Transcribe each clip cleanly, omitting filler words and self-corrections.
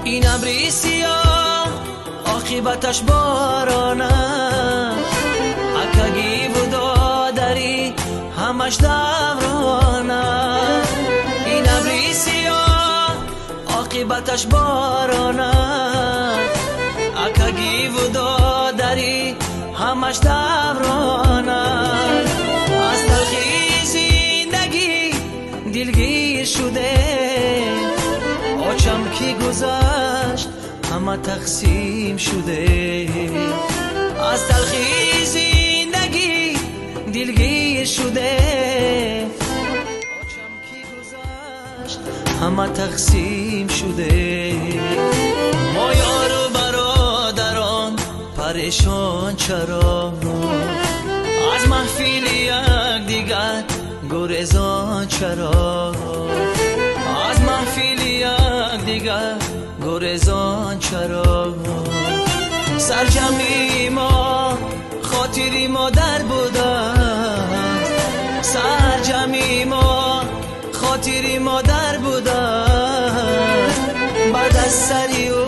این ابری سیاه عاقبتش بارانه اکگی و دادری همش دورانه این ابری سیاه عاقبتش بارانه اکگی و دادری همش دورانه از تلخی زندگی دلگیر شده آچم کی گذشت همه تقسیم شده از تلخی زندگی دلگیر شده آچم کی گذشت همه تقسیم شده ما یار و برادران پریشان چرا از محفل یک دیگر گریزان چرا از محفل یک دیگر گریزان چرا سرجمی ما خاطری مادر بوده سرجمی ما خاطری مادر بوده بعد از سری و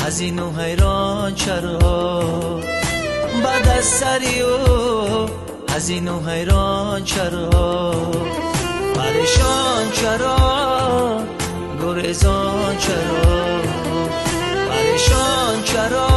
حزین و حیران چرا بعد از سری و حزین و حیران چرا پریشان چرا گریزان چرا پریشان چرا